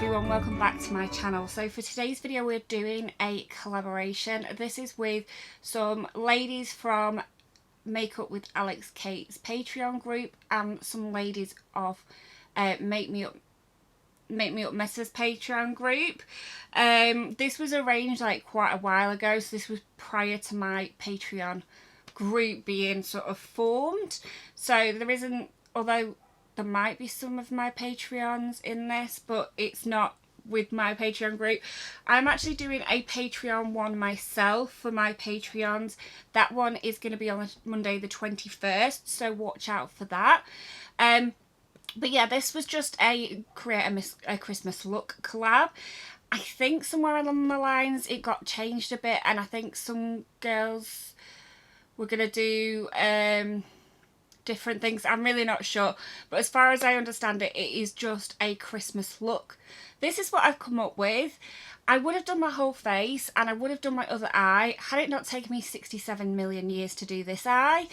everyone, welcome back to my channel. So for today's video we're doing a collaboration. This is with some ladies from Makeup with Alix Kate's Patreon group and some ladies of Make Me Up Messa's Patreon group. This was arranged like quite a while ago, so this was prior to my Patreon group being sort of formed. So there isn't, although there might be some of my Patreons in this, but it's not with my Patreon group. I'm actually doing a Patreon one myself for my Patreons. That one is going to be on Monday the 21st, so watch out for that. But yeah, this was just a create a Christmas look collab. I think somewhere along the lines it got changed a bit, and I think some girls were going to do different things. I'm really not sure, but as far as I understand it, it is just a Christmas look. This is what I've come up with. I would have done my whole face and I would have done my other eye had it not taken me 67 million years to do this eye.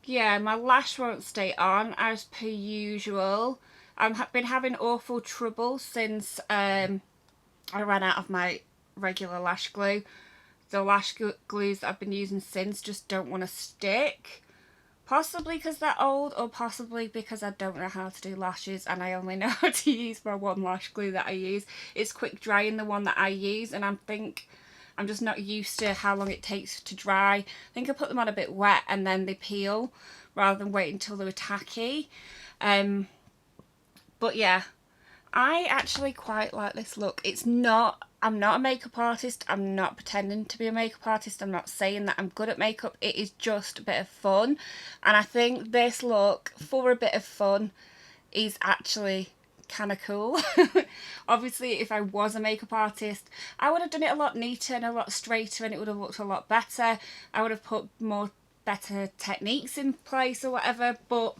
Yeah, my lash won't stay on as per usual. I've been having awful trouble since I ran out of my regular lash glue. The lash glues that I've been using since just don't want to stick. Possibly because they're old, or possibly because I don't know how to do lashes and I only know how to use my one lash glue that I use. It's quick drying, the one that I use, and I'm just not used to how long it takes to dry. I think I put them on a bit wet and then they peel rather than wait until they're tacky. But yeah, I actually quite like this look. I'm not a makeup artist. I'm not pretending to be a makeup artist. I'm not saying that I'm good at makeup. It is just a bit of fun. And I think this look, for a bit of fun, is actually kind of cool. Obviously, if I was a makeup artist, I would have done it a lot neater and a lot straighter, and it would have looked a lot better. I would have put better techniques in place or whatever. But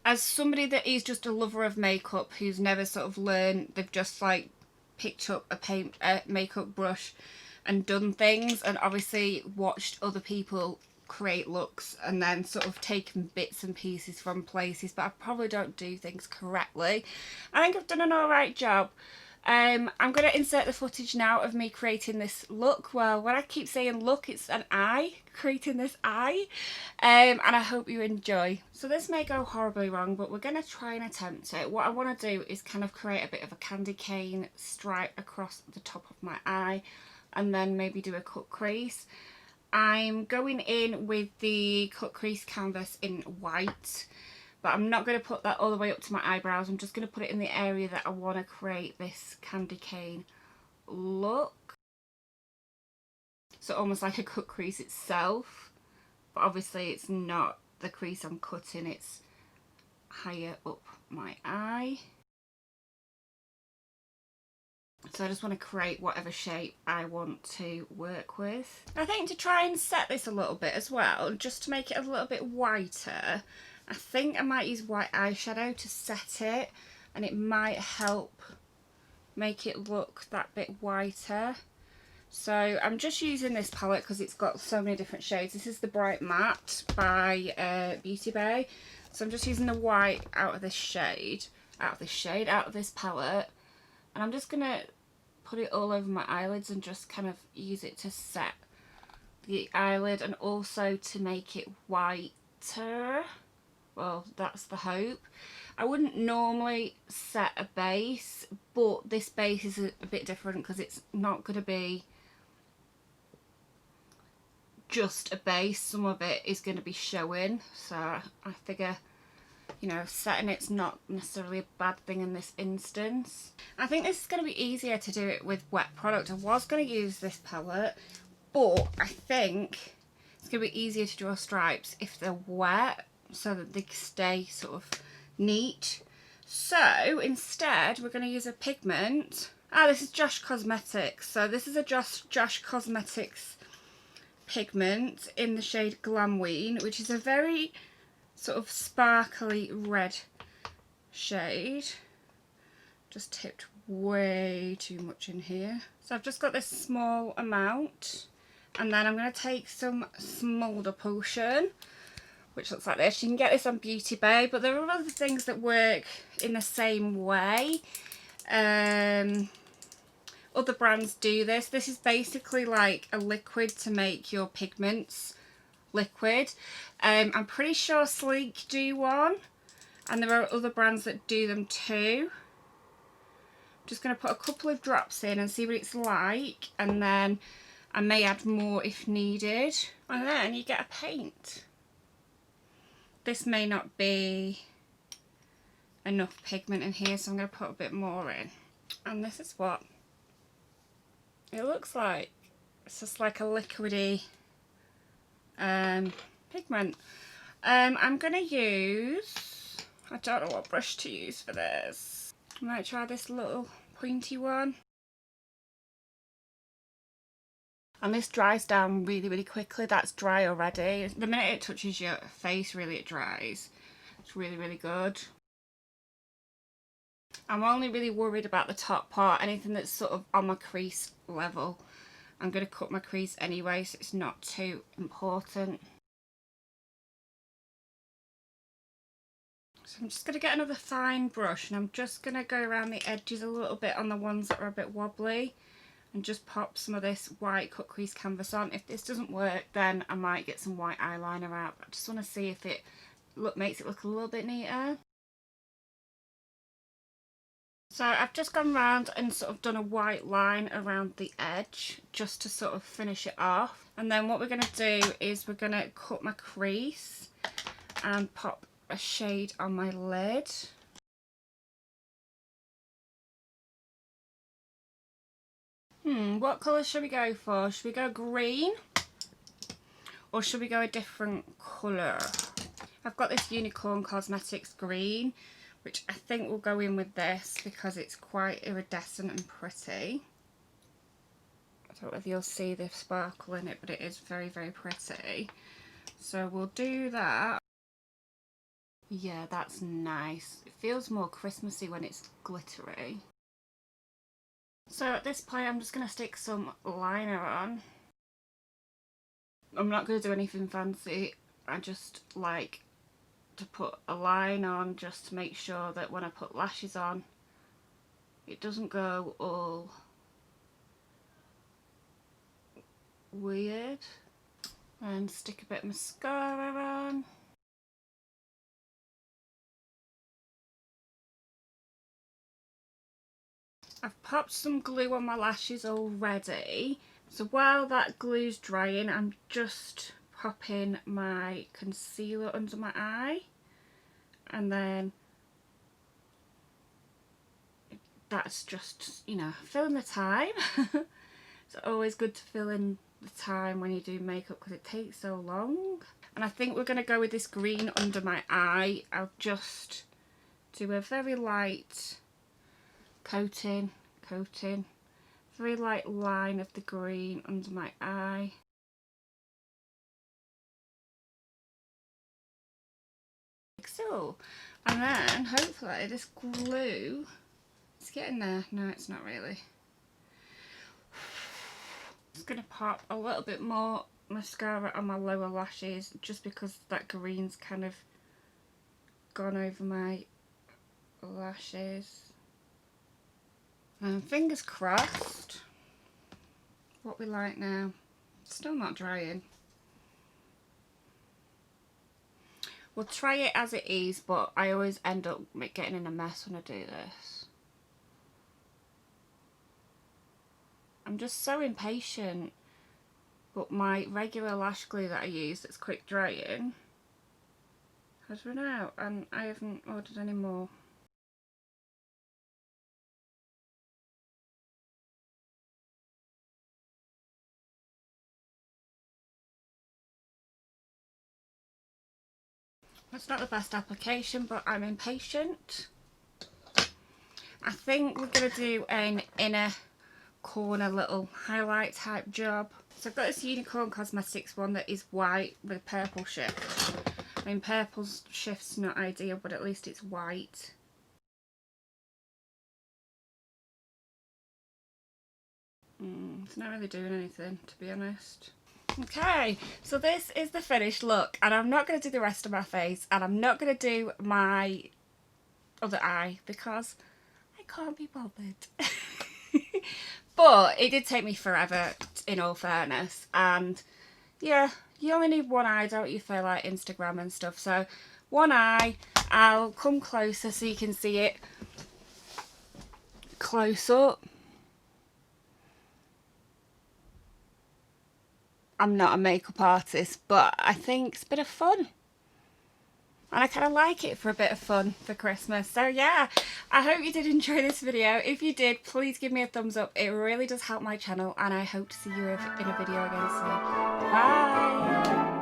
as somebody that is just a lover of makeup, who's never sort of learned, they've just like picked up a makeup brush and done things, and obviously watched other people create looks and then sort of taken bits and pieces from places, but I probably don't do things correctly. I think I've done an alright job. I'm going to insert the footage now of me creating this look. Well, when I keep saying look, it's an eye, creating this eye, and I hope you enjoy. So this may go horribly wrong, but we're going to try and attempt it. What I want to do is kind of create a bit of a candy cane stripe across the top of my eye, and then maybe do a cut crease. I'm going in with the cut crease canvas in white, but I'm not going to put that all the way up to my eyebrows. I'm just going to put it in the area that I want to create this candy cane look. So almost like a cut crease itself, but obviously it's not the crease I'm cutting, it's higher up my eye. So I just want to create whatever shape I want to work with. I think to try and set this a little bit as well, just to make it a little bit whiter, I think I might use white eyeshadow to set it, and it might help make it look that bit whiter. So I'm just using this palette because it's got so many different shades. This is the Bright Matte by Beauty Bay. So I'm just using the white out of this palette, and I'm just going to put it all over my eyelids and just kind of use it to set the eyelid and also to make it whiter. Well, that's the hope. I wouldn't normally set a base, but this base is a bit different because it's not going to be just a base. Some of it is going to be showing, so I figure, you know, setting it's not necessarily a bad thing in this instance. I think this is going to be easier to do it with wet product. I was going to use this palette, but I think it's going to be easier to draw stripes if they're wet, so that they stay sort of neat. So instead we're going to use a pigment. This is Josh Cosmetics. So this is a Josh Cosmetics pigment in the shade Glamween, which is a very sort of sparkly red shade. Just tipped way too much in here. So I've just got this small amount, and then I'm going to take some Smolder Potion, which looks like this. You can get this on Beauty Bay, but there are other things that work in the same way. Other brands do this. This is basically like a liquid to make your pigments liquid. I'm pretty sure Sleek do one, and there are other brands that do them too. I'm just going to put a couple of drops in and see what it's like, and then I may add more if needed. And then you get a paint. This may not be enough pigment in here, so I'm going to put a bit more in. And this is what it looks like. It's just like a liquidy pigment. I'm going to use, I don't know what brush to use for this. I might try this little pointy one. And this dries down really, really quickly. That's dry already. The minute it touches your face, really, it dries. It's really, really good. I'm only really worried about the top part, anything that's sort of on my crease level. I'm going to cut my crease anyway, so it's not too important. So I'm just going to get another fine brush, and I'm just going to go around the edges a little bit on the ones that are a bit wobbly, and just pop some of this white cut crease canvas on. If this doesn't work, then I might get some white eyeliner out. I just want to see if it makes it look a little bit neater. So I've just gone round and sort of done a white line around the edge just to sort of finish it off. And then what we're going to do is we're going to cut my crease and pop a shade on my lid. What colour should we go for? Should we go green? Or should we go a different colour? I've got this Unicorn Cosmetics green, which I think will go in with this because it's quite iridescent and pretty. I don't know if you'll see the sparkle in it, but it is very, very pretty. So we'll do that. Yeah, that's nice. It feels more Christmassy when it's glittery. So at this point I'm just going to stick some liner on. I'm not going to do anything fancy. I just like to put a line on just to make sure that when I put lashes on it doesn't go all weird. And stick a bit of mascara on. I've popped some glue on my lashes already, so while that glue's drying I'm just popping my concealer under my eye, and then that's just, you know, filling the time. It's always good to fill in the time when you do makeup because it takes so long. And I think we're going to go with this green under my eye. I'll just do a very light coating, very light line of the green under my eye. Like so. And then hopefully this glue is getting there. No, it's not really. Just going to pop a little bit more mascara on my lower lashes just because that green's kind of gone over my lashes. And fingers crossed, what we like now. Still not drying. We'll try it as it is, but I always end up getting in a mess when I do this. I'm just so impatient, but my regular lash glue that I use that's quick drying has run out and I haven't ordered any more. It's not the best application, but I'm impatient. I think we're going to do an inner corner little highlight type job. So I've got this Unicorn Cosmetics one that is white with a purple shift. I mean, purple shift's not ideal, but at least it's white. It's not really doing anything, to be honest. Okay, so this is the finished look, and I'm not going to do the rest of my face, and I'm not going to do my other eye because I can't be bothered. But it did take me forever, in all fairness, and yeah, you only need one eye, don't you, for like Instagram and stuff. So one eye, I'll come closer so you can see it close up. I'm not a makeup artist, but I think it's a bit of fun. And I kind of like it for a bit of fun for Christmas. So yeah, I hope you did enjoy this video. If you did, please give me a thumbs up. It really does help my channel, and I hope to see you in a video again soon. Bye!